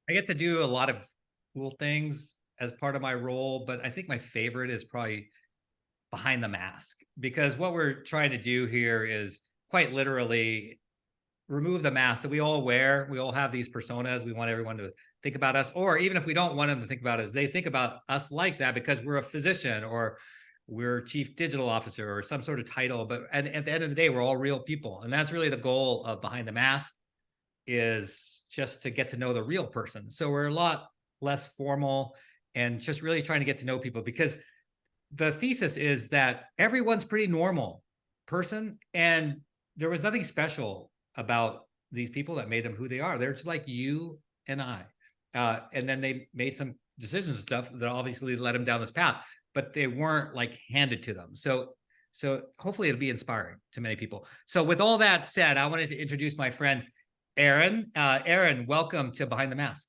I get to do a lot of cool things as part of my role, but I think my favorite is probably behind the mask, because what we're trying to do here is quite literally remove the mask that we all wear. We all have these personas. We want everyone to think about us, or even if we don't want them to think about us, they think about us like that because we're a physician or we're chief digital officer or some sort of title. But at the end of the day, we're all real people. And that's really the goal of Behind the Mask, is just to get to know the real person. So we're a lot less formal and just really trying to get to know people, because the thesis is that everyone's pretty normal person, and there was nothing special about these people that made them who they are. They're just like you and I. And then they made some decisions and stuff that obviously led them down this path, but they weren't like handed to them. So hopefully it'll be inspiring to many people. So with all that said, I wanted to introduce my friend Aaron. Aaron, welcome to Behind the Mask.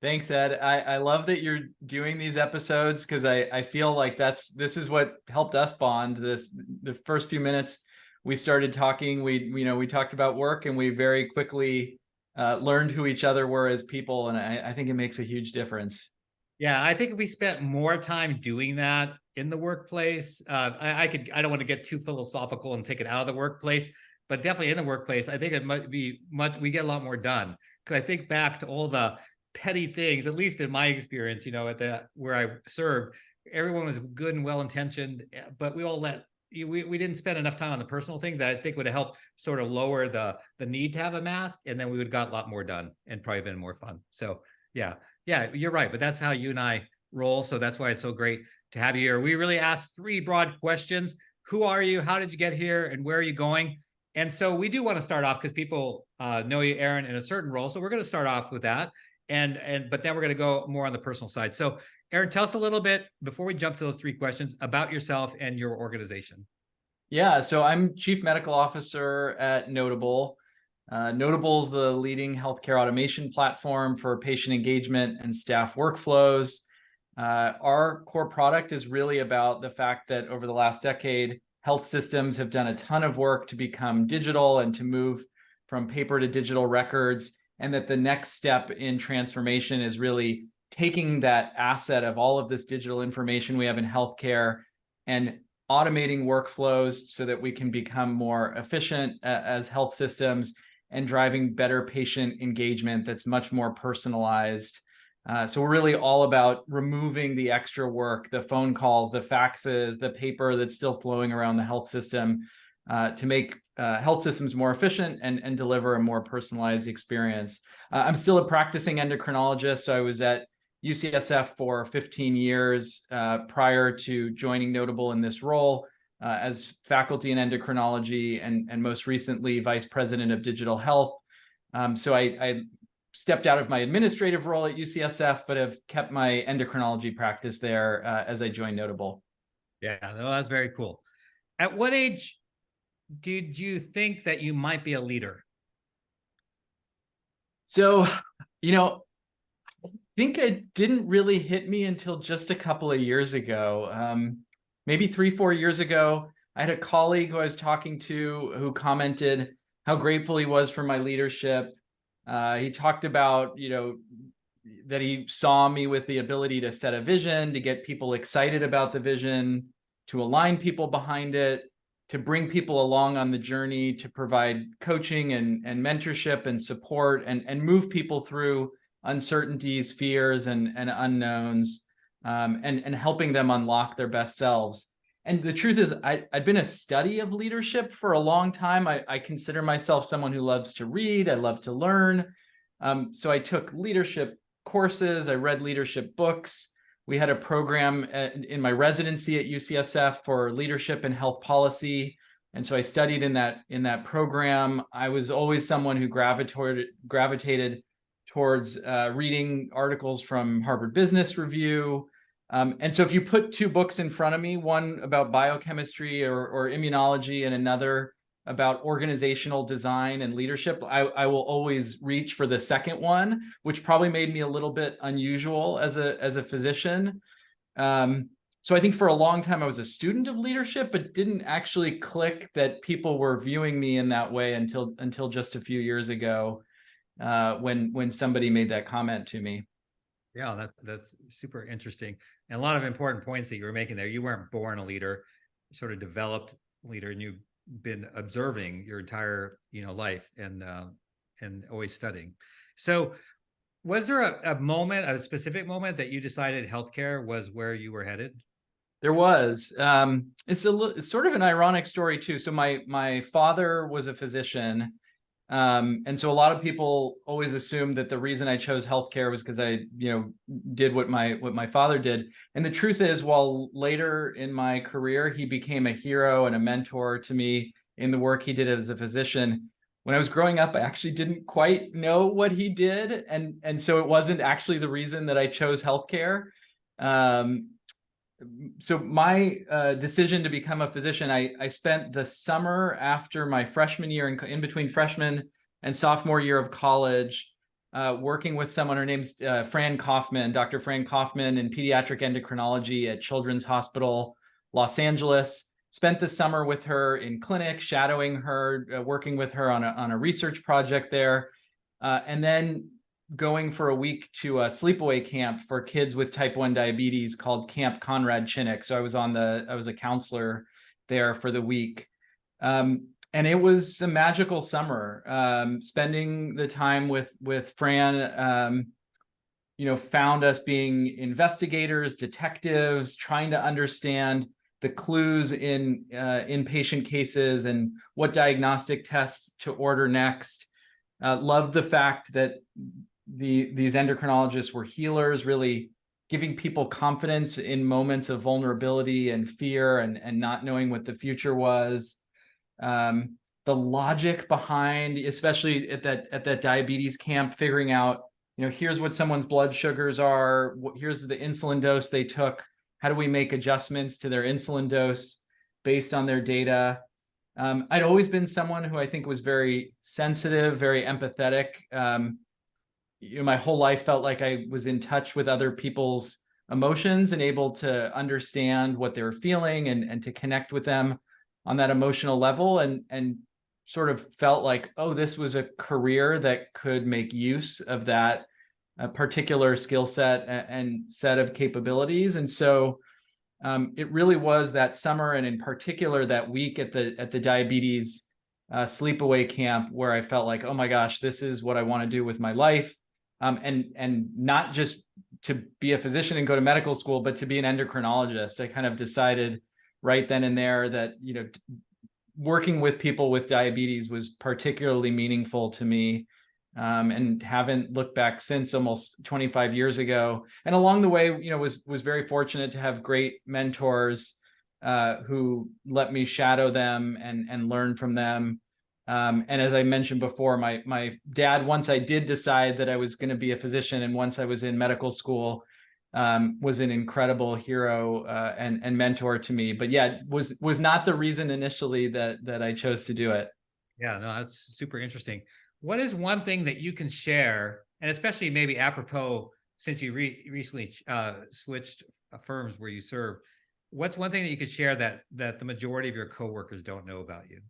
Thanks, Ed. I love that you're doing these episodes, because I feel like this is what helped us bond. The first few minutes we started talking, we talked about work, and we very quickly learned who each other were as people, and I think it makes a huge difference. Yeah, I think if we spent more time doing that in the workplace, I don't want to get too philosophical and take it out of the workplace, but definitely in the workplace, I think it might be we get a lot more done. Because I think back to all the petty things, at least in my experience, where I served, everyone was good and well intentioned, but we didn't spend enough time on the personal thing that I think would have helped sort of lower the need to have a mask, and then we would have got a lot more done and probably been more fun. So yeah, you're right, but that's how you and I roll. So that's why it's so great to have you here. We really asked three broad questions: who are you, how did you get here, and where are you going? And so we do want to start off because people know you, Aaron, in a certain role. So we're going to start off with that. But then we're going to go more on the personal side. So Aaron, tell us a little bit, before we jump to those three questions, about yourself and your organization. Yeah, so I'm Chief Medical Officer at Notable. Notable is the leading healthcare automation platform for patient engagement and staff workflows. Our core product is really about the fact that over the last decade, health systems have done a ton of work to become digital and to move from paper to digital records, and that the next step in transformation is really taking that asset of all of this digital information we have in healthcare and automating workflows so that we can become more efficient as health systems, and driving better patient engagement that's much more personalized. So we're really all about removing the extra work, the phone calls, the faxes, the paper that's still flowing around the health system, to make health systems more efficient and deliver a more personalized experience. I'm still a practicing endocrinologist, so I was at UCSF for 15 years prior to joining Notable in this role, as faculty in endocrinology, and most recently vice president of digital health. So I stepped out of my administrative role at UCSF, but have kept my endocrinology practice there as I joined Notable. Yeah, no, that's very cool. At what age did you think that you might be a leader? So, I think it didn't really hit me until just a couple of years ago. Maybe 3-4 years ago, I had a colleague who I was talking to who commented how grateful he was for my leadership. He talked about, that he saw me with the ability to set a vision, to get people excited about the vision, to align people behind it, to bring people along on the journey, to provide coaching and mentorship and support, and move people through uncertainties, fears, and unknowns, and helping them unlock their best selves. And the truth is, I'd been a study of leadership for a long time. I consider myself someone who loves to read. I love to learn. So I took leadership courses. I read leadership books. We had a program in my residency at UCSF for leadership and health policy. And so I studied in that program. I was always someone who gravitated towards reading articles from Harvard Business Review. And so if you put two books in front of me, one about biochemistry or immunology, and another about organizational design and leadership, I will always reach for the second one, which probably made me a little bit unusual as a physician. So I think for a long time I was a student of leadership, but didn't actually click that people were viewing me in that way until just a few years ago. when somebody made that comment to me. Yeah, that's super interesting, and a lot of important points that you were making there. You weren't born a leader, sort of developed leader, and you've been observing your entire life and always studying. So, was there a moment, a specific moment that you decided healthcare was where you were headed? There was. It's sort of an ironic story too. So my father was a physician, and so a lot of people always assume that the reason I chose healthcare was because I, did what my father did. And the truth is, while later in my career he became a hero and a mentor to me in the work he did as a physician, when I was growing up, I actually didn't quite know what he did, and so it wasn't actually the reason that I chose healthcare. Um, so my decision to become a physician, I spent the summer after my freshman year, in between freshman and sophomore year of college, working with someone. Her name's Fran Kaufman, Dr. Fran Kaufman, in pediatric endocrinology at Children's Hospital, Los Angeles. Spent the summer with her in clinic, shadowing her, working with her on a research project there, and then going for a week to a sleepaway camp for kids with type 1 diabetes called Camp Conrad Chinnick. So I was a counselor there for the week. And it was a magical summer. Spending the time with Fran, found us being investigators, detectives, trying to understand the clues in inpatient cases and what diagnostic tests to order next. Loved the fact that these endocrinologists were healers, really giving people confidence in moments of vulnerability and fear and not knowing what the future was. The logic behind, especially at that diabetes camp, figuring out, here's what someone's blood sugars are, here's the insulin dose they took, how do we make adjustments to their insulin dose based on their data. I'd always been someone who I think was very sensitive, very empathetic. My whole life felt like I was in touch with other people's emotions and able to understand what they were feeling and to connect with them on that emotional level, and sort of felt like, oh, this was a career that could make use of that particular skill set and set of capabilities. And so it really was that summer, and in particular that week at the diabetes sleepaway camp, where I felt like, oh my gosh, this is what I want to do with my life. And not just to be a physician and go to medical school, but to be an endocrinologist. I kind of decided right then and there that, working with people with diabetes was particularly meaningful to me, and haven't looked back since, almost 25 years ago. And along the way, was very fortunate to have great mentors who let me shadow them and learn from them. And as I mentioned before, my dad, once I did decide that I was going to be a physician, and once I was in medical school, was an incredible hero and mentor to me. But yeah, was not the reason initially that I chose to do it. Yeah, no, that's super interesting. What is one thing that you can share, and especially maybe apropos, since you recently switched firms where you serve, what's one thing that you could share that the majority of your coworkers don't know about you?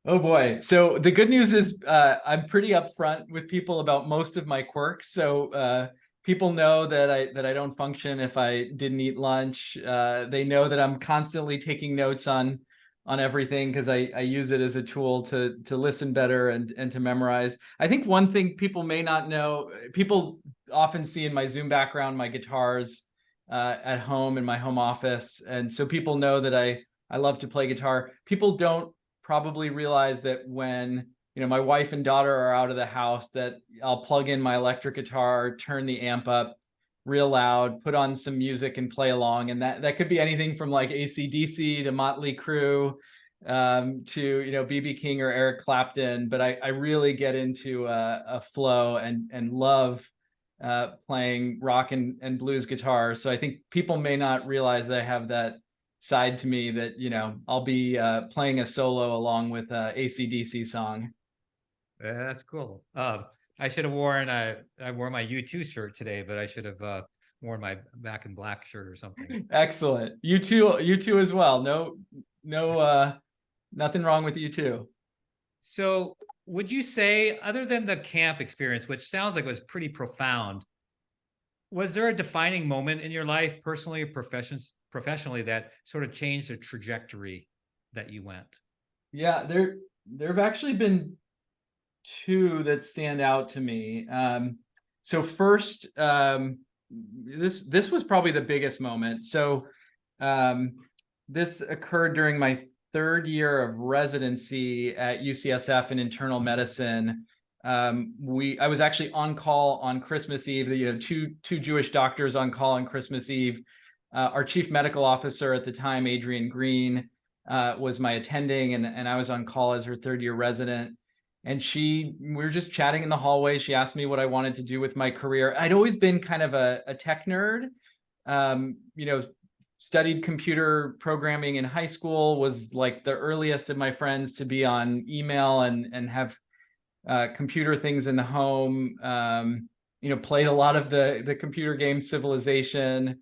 Oh boy. So the good news is I'm pretty upfront with people about most of my quirks. So people know that I don't function if I didn't eat lunch. They know that I'm constantly taking notes on everything, because I use it as a tool to listen better and to memorize. I think one thing people may not know, people often see in my Zoom background my guitars at home in my home office. And so people know that I love to play guitar. People don't probably realize that when my wife and daughter are out of the house, that I'll plug in my electric guitar, turn the amp up real loud, put on some music and play along. And that could be anything from like AC/DC to Motley Crue, to BB King or Eric Clapton. But I really get into a flow and love playing rock and blues guitar. So I think people may not realize that I have that side to me, that I'll be playing a solo along with a AC/DC song. That's cool. I should have worn I wore my U2 shirt today, but I should have worn my Back in Black shirt or something. Excellent. You too as well. No, nothing wrong with you too. So would you say, other than the camp experience, which sounds like it was pretty profound, was there a defining moment in your life, personally or professionally, that sort of changed the trajectory that you went? Yeah, there have actually been two that stand out to me. So first, this was probably the biggest moment. So um, this occurred during my third year of residency at UCSF in internal medicine. I was actually on call on Christmas Eve. Two Jewish doctors on call on Christmas Eve. Our chief medical officer at the time, Adrian Green, was my attending, and I was on call as her third year resident. And we were just chatting in the hallway. She asked me what I wanted to do with my career. I'd always been kind of a tech nerd. You know, studied computer programming in high school, was like the earliest of my friends to be on email and have computer things in the home. Played a lot of the computer game Civilization.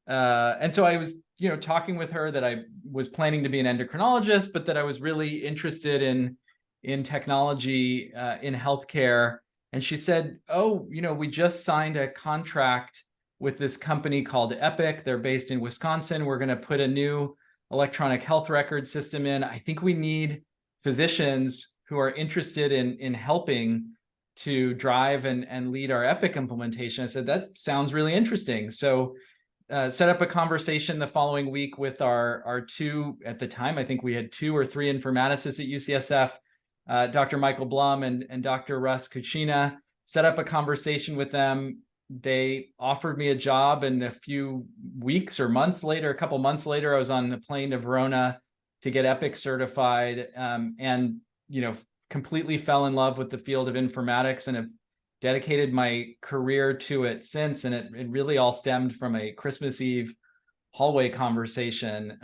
And so I was, talking with her that I was planning to be an endocrinologist, but that I was really interested in technology, in healthcare. And she said, "Oh, we just signed a contract with this company called Epic. They're based in Wisconsin. We're going to put a new electronic health record system in. I think we need physicians who are interested in helping to drive and lead our Epic implementation." I said, "That sounds really interesting." So set up a conversation the following week with our two, at the time, I think we had 2 or 3 informaticists at UCSF, Dr. Michael Blum and Dr. Russ Kuchina. Set up a conversation with them. They offered me a job, and a few weeks or months later, a couple months later, I was on the plane to Verona to get Epic certified, and completely fell in love with the field of informatics and have dedicated my career to it since. And it really all stemmed from a Christmas Eve hallway conversation.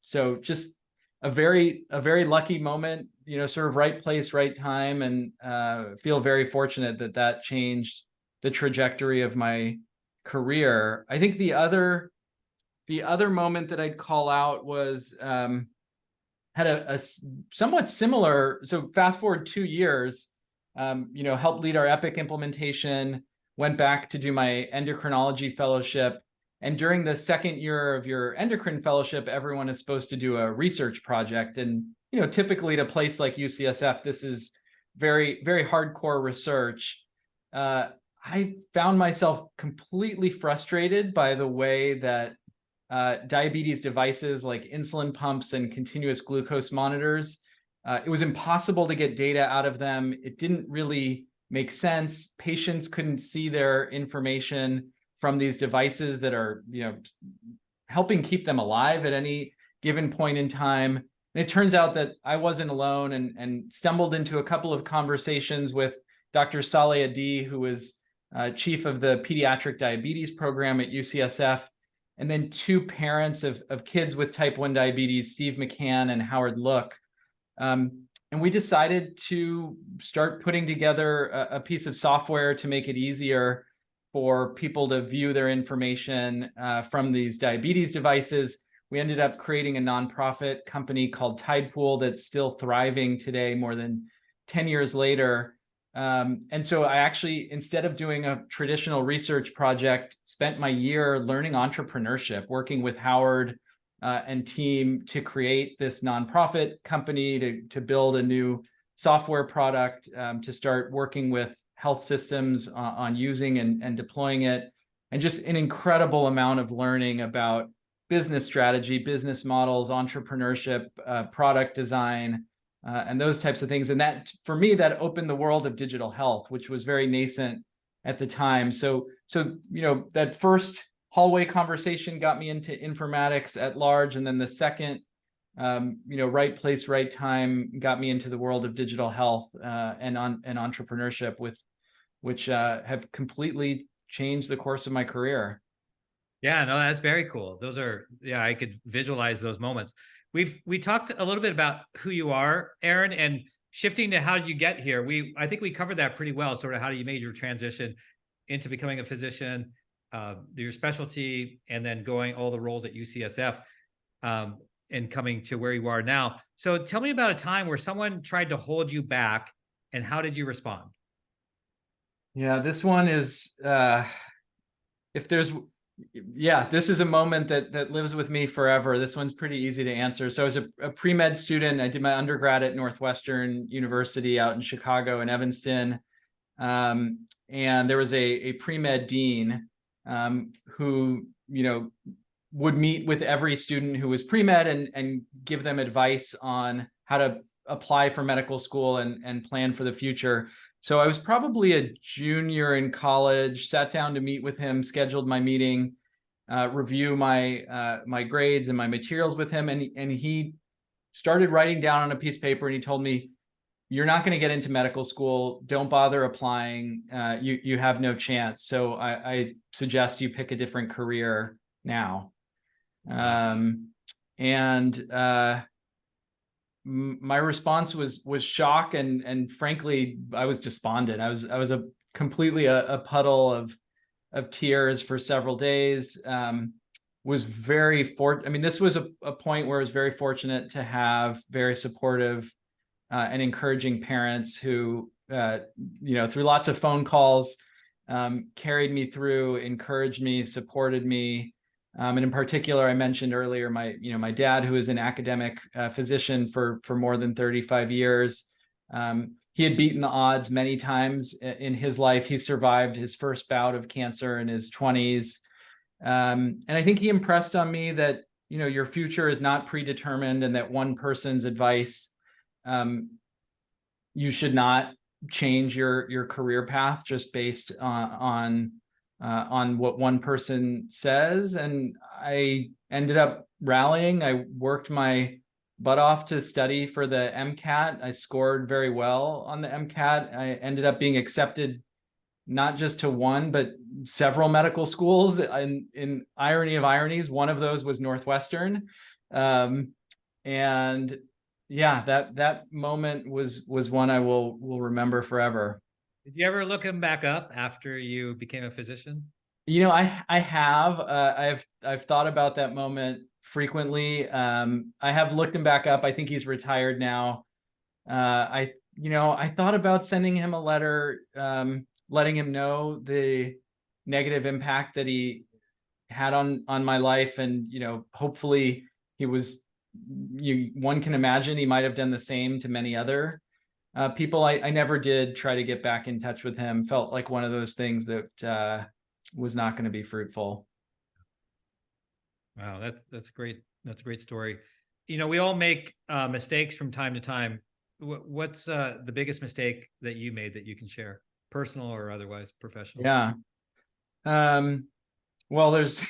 So just a very lucky moment, sort of right place, right time, and feel very fortunate that changed the trajectory of my career. I think the other moment that I'd call out was had a somewhat similar. So fast forward 2 years, helped lead our Epic implementation, went back to do my endocrinology fellowship. And during the second year of your endocrine fellowship, everyone is supposed to do a research project. And, typically at a place like UCSF, this is very, very hardcore research. I found myself completely frustrated by the way that diabetes devices like insulin pumps and continuous glucose monitors, it was impossible to get data out of them. It didn't really make sense. Patients couldn't see their information from these devices that are, helping keep them alive at any given point in time. And it turns out that I wasn't alone, and stumbled into a couple of conversations with Dr. Saleh Adi, who was chief of the pediatric diabetes program at UCSF, and then 2 parents of kids with type 1 diabetes, Steve McCann and Howard Look. And we decided to start putting together a piece of software to make it easier for people to view their information from these diabetes devices. We ended up creating a nonprofit company called Tidepool that's still thriving today, more than 10 years later. And so I actually, instead of doing a traditional research project, spent my year learning entrepreneurship, working with Howard and team to create this nonprofit company, to build a new software product, to start working with health systems on using and deploying it. And just an incredible amount of learning about business strategy, business models, entrepreneurship, product design, and those types of things. And that, for me, that opened the world of digital health, which was very nascent at the time. So that first hallway conversation got me into informatics at large, and then the second, right place, right time, got me into the world of digital health and entrepreneurship, which have completely changed the course of my career. Yeah, no, that's very cool. Those are, yeah, I could visualize those moments. We talked a little bit about who you are, Aaron, and shifting to how did you get here. I think we covered that pretty well, sort of how you made your transition into becoming a physician, your specialty, and then going all the roles at UCSF, and coming to where you are now. So tell me about a time where someone tried to hold you back and how did you respond? Yeah, this one is if there's yeah, this is a moment that lives with me forever. This one's pretty easy to answer. So as a pre-med student, I did my undergrad at Northwestern University out in Chicago in Evanston. And there was a pre-med dean who, would meet with every student who was pre-med and give them advice on how to apply for medical school and plan for the future. So I was probably a junior in college, sat down to meet with him, scheduled my meeting, review my grades and my materials with him, and he started writing down on a piece of paper, and he told me, "You're not going to get into medical school. Don't bother applying. You have no chance. So I suggest you pick a different career now." And my response was shock, and frankly, I was despondent. I was a completely a puddle of tears for several days. Was very I mean, this was a point where I was very fortunate to have very supportive and encouraging parents who, through lots of phone calls, carried me through, encouraged me, supported me. And in particular, I mentioned earlier my dad, who is an academic physician for more than 35 years. He had beaten the odds many times in his life. He survived his first bout of cancer in his 20s. And I think he impressed on me that, your future is not predetermined, and that one person's advice, you should not change your career path just based on what one person says. And I ended up rallying. I worked my butt off to study for the MCAT. I scored very well on the MCAT. I ended up being accepted not just to one, but several medical schools. And in irony of ironies, one of those was Northwestern. And yeah, that moment was one I will remember forever. Did you ever look him back up after you became a physician? I have I've thought about that moment frequently. I have looked him back up. I think he's retired now. I thought about sending him a letter, letting him know the negative impact that he had on my life, and hopefully he was. One can imagine he might have done the same to many other people. I never did try to get back in touch with him. Felt like one of those things that was not going to be fruitful. Wow, that's great. That's a great story. We all make mistakes from time to time. What's the biggest mistake that you made that you can share, personal or otherwise, professional? Yeah. Well, there's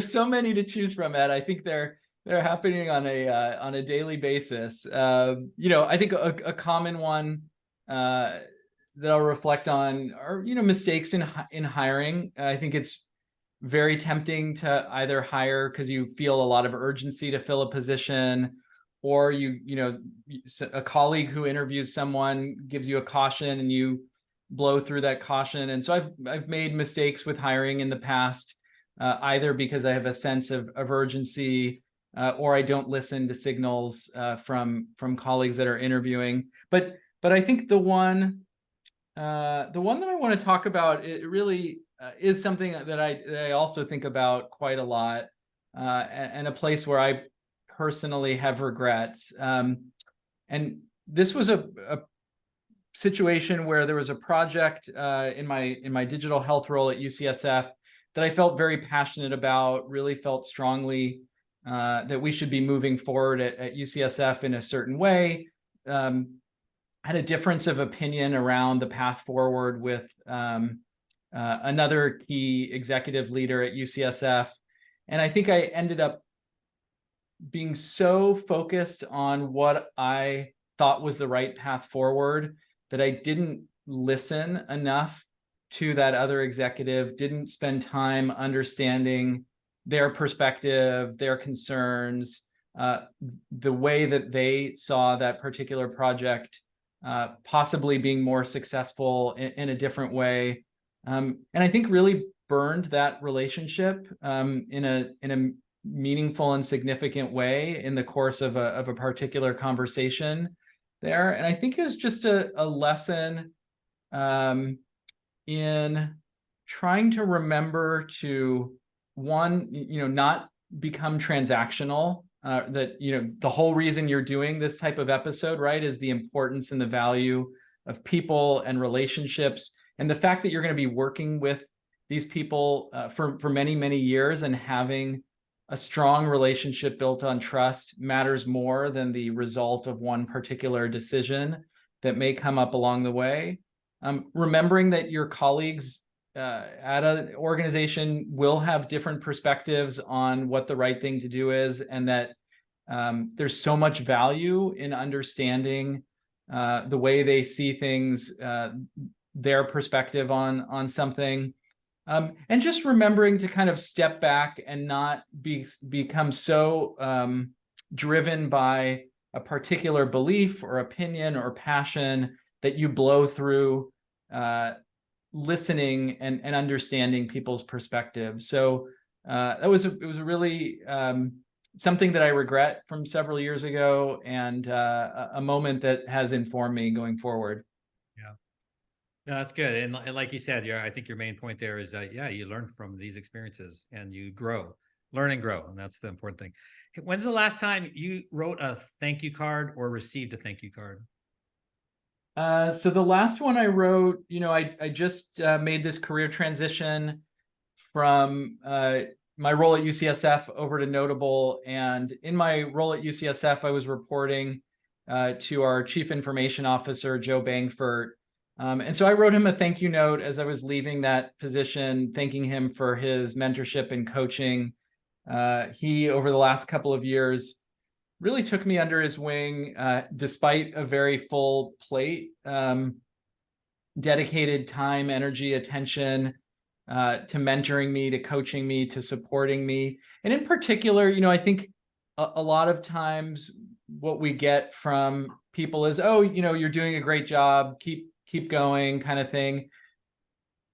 so many to choose from, Ed. I think they're happening on a daily basis. I think a common one that I'll reflect on are mistakes in hiring. I think it's very tempting to either hire because you feel a lot of urgency to fill a position, or a colleague who interviews someone gives you a caution and you blow through that caution. And so I've made mistakes with hiring in the past, either because I have a sense of urgency, or I don't listen to signals from colleagues that are interviewing. But I think the one that I want to talk about, it really is something that I also think about quite a lot, and a place where I personally have regrets. And this was a situation where there was a project in my digital health role at UCSF that I felt very passionate about, really felt strongly that we should be moving forward at UCSF in a certain way. Had a difference of opinion around the path forward with another key executive leader at UCSF. And I think I ended up being so focused on what I thought was the right path forward that I didn't listen enough to that other executive, didn't spend time understanding their perspective, their concerns, the way that they saw that particular project possibly being more successful in a different way. And I think really burned that relationship in a meaningful and significant way in the course of a particular conversation. there. And I think it was just a lesson um, in trying to remember to one, not become transactional. That, the whole reason you're doing this type of episode, right, is the importance and the value of people and relationships, and the fact that you're going to be working with these people for many, many years, and having a strong relationship built on trust matters more than the result of one particular decision that may come up along the way. Remembering that your colleagues at an organization will have different perspectives on what the right thing to do is, and that there's so much value in understanding the way they see things, their perspective on something, and just remembering to kind of step back and not become so driven by a particular belief or opinion or passion that you blow through listening and understanding people's perspectives. So it was a really something that I regret from several years ago, and a moment that has informed me going forward. Yeah. No, that's good. And like you said, yeah, I think your main point there is that, yeah, you learn from these experiences and you grow, learn and grow. And that's the important thing. When's the last time you wrote a thank you card or received a thank you card? So the last one I wrote, I just made this career transition from my role at UCSF over to Notable. And in my role at UCSF, I was reporting to our Chief Information Officer, Joe Bangford. And so I wrote him a thank you note as I was leaving that position, thanking him for his mentorship and coaching. He, over the last couple of years, really took me under his wing, despite a very full plate, dedicated time, energy, attention to mentoring me, to coaching me, to supporting me. And in particular, I think a lot of times what we get from people is, oh, you're doing a great job, keep going, kind of thing.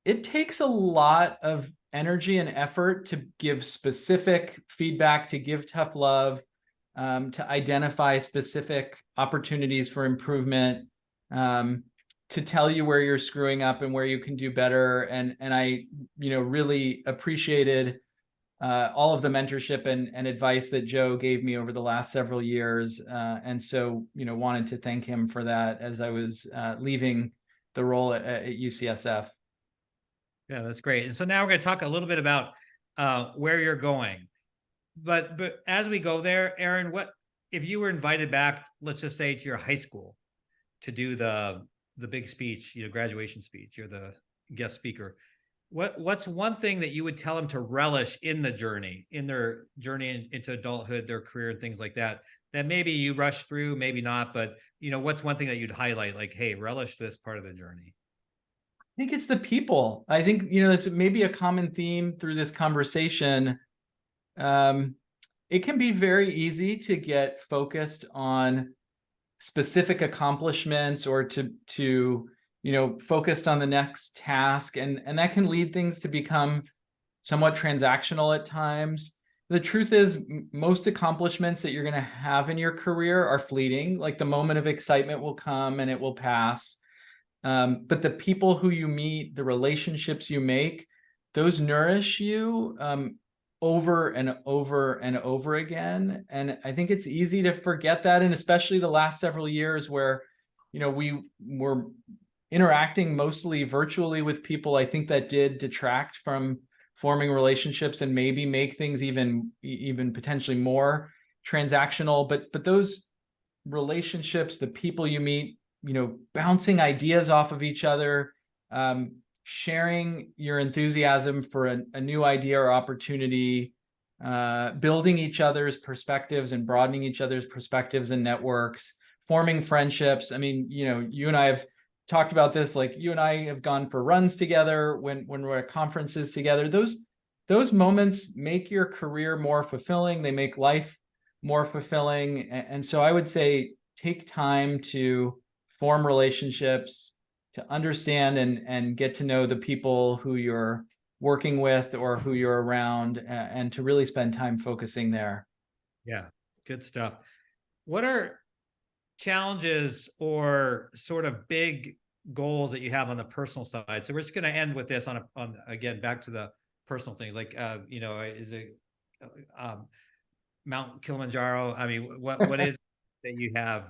It takes a lot of energy and effort to give specific feedback, to give tough love, to identify specific opportunities for improvement, to tell you where you're screwing up and where you can do better. And I, really appreciated all of the mentorship and advice that Joe gave me over the last several years. And so, wanted to thank him for that as I was leaving the role at UCSF. Yeah, that's great. And so now we're going to talk a little bit about where you're going. But as we go there, Aaron, what if you were invited back, let's just say to your high school to do the big speech, graduation speech, you're the guest speaker. What's one thing that you would tell them to relish in the journey, in their journey into adulthood, their career and things like that, that maybe you rush through, maybe not, but what's one thing that you'd highlight, like, hey, relish this part of the journey? I think it's the people. I think, it's maybe a common theme through this conversation. It can be very easy to get focused on specific accomplishments, or to focused on the next task, and that can lead things to become somewhat transactional at times. The truth is, most accomplishments that you're going to have in your career are fleeting. Like, the moment of excitement will come and it will pass. But the people who you meet, the relationships you make, those nourish you over and over and over again. And I think it's easy to forget that. And especially the last several years where, we were interacting mostly virtually with people, I think that did detract from forming relationships and maybe make things even potentially more transactional. But those relationships, the people you meet, bouncing ideas off of each other, sharing your enthusiasm for a new idea or opportunity, building each other's perspectives and broadening each other's perspectives and networks, forming friendships. I mean, you and I have talked about this, like, you and I have gone for runs together when we're at conferences together. Those moments make your career more fulfilling. They make life more fulfilling. And so I would say, take time to form relationships, to understand and get to know the people who you're working with or who you're around, and to really spend time focusing there. Yeah, good stuff. What are challenges or sort of big goals that you have on the personal side. So we're just going to end with this on again back to the personal things, like is it um, Mount Kilimanjaro? I mean, what is that you have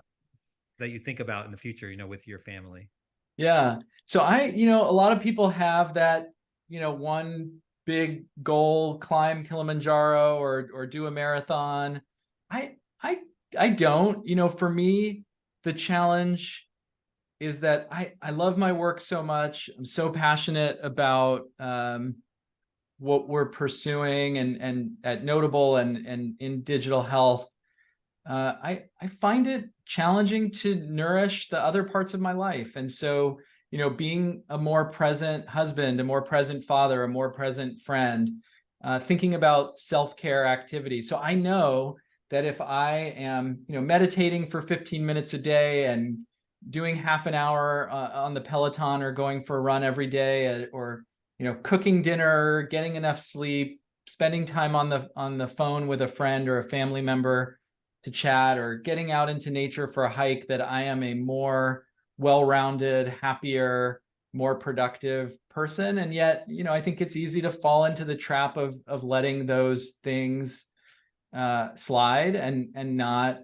that you think about in the future, with your family? Yeah. So a lot of people have that, one big goal, climb Kilimanjaro or do a marathon. I I I don't. For me, the challenge is that I love my work so much. I'm so passionate about what we're pursuing and at Notable and in digital health. I find it challenging to nourish the other parts of my life. And so, being a more present husband, a more present father, a more present friend, thinking about self-care activities. So I know that if I am, meditating for 15 minutes a day and doing half an hour on the Peloton or going for a run every day, or, cooking dinner, getting enough sleep, spending time on the phone with a friend or a family member to chat, or getting out into nature for a hike, that I am a more well-rounded, happier, more productive person. And yet, I think it's easy to fall into the trap of letting those things slide and not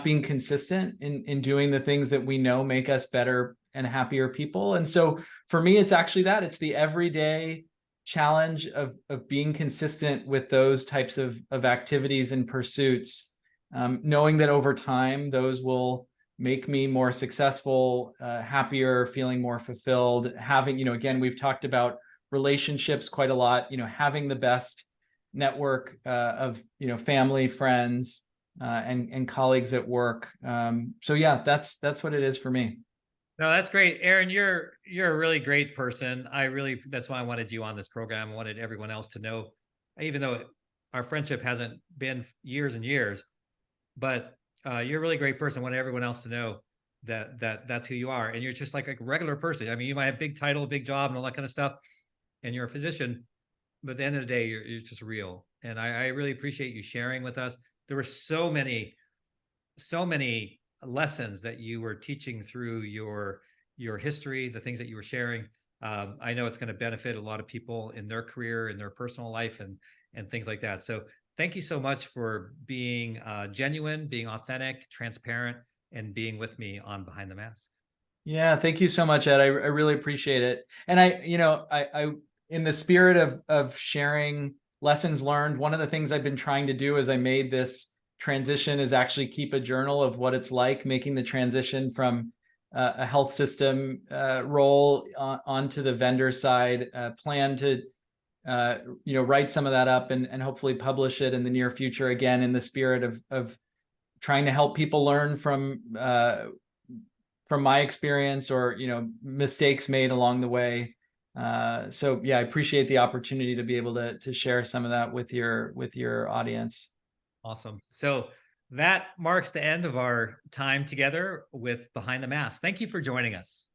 being consistent in doing the things that we know make us better and happier people. And so for me, it's actually that it's the everyday challenge of being consistent with those types of activities and pursuits, knowing that over time those will make me more successful, happier, feeling more fulfilled, having, again, we've talked about relationships quite a lot, having the best network of, family, friends, and colleagues at work. So yeah, that's what it is for me. No, that's great, Aaron. You're a really great person. That's why I wanted you on this program. I wanted everyone else to know, even though our friendship hasn't been years and years, but you're a really great person. I wanted everyone else to know that's who you are, and you're just like a regular person. I mean, you might have big title, big job, and all that kind of stuff, and you're a physician, but at the end of the day, you're just real. And I really appreciate you sharing with us. There were so many lessons that you were teaching through your history, the things that you were sharing. I know it's going to benefit a lot of people in their career, in their personal life, and things like that. So thank you so much for being genuine, being authentic, transparent, and being with me on Behind the Mask. Yeah, thank you so much, Ed. I really appreciate it. And I in the spirit of sharing lessons learned, one of the things I've been trying to do as I made this transition is actually keep a journal of what it's like making the transition from a health system role onto the vendor side. Plan to write some of that up and hopefully publish it in the near future, again in the spirit of trying to help people learn from my experience, or mistakes made along the way. So yeah, I appreciate the opportunity to be able to share some of that with your audience. Awesome. So that marks the end of our time together with Behind the Mask. Thank you for joining us.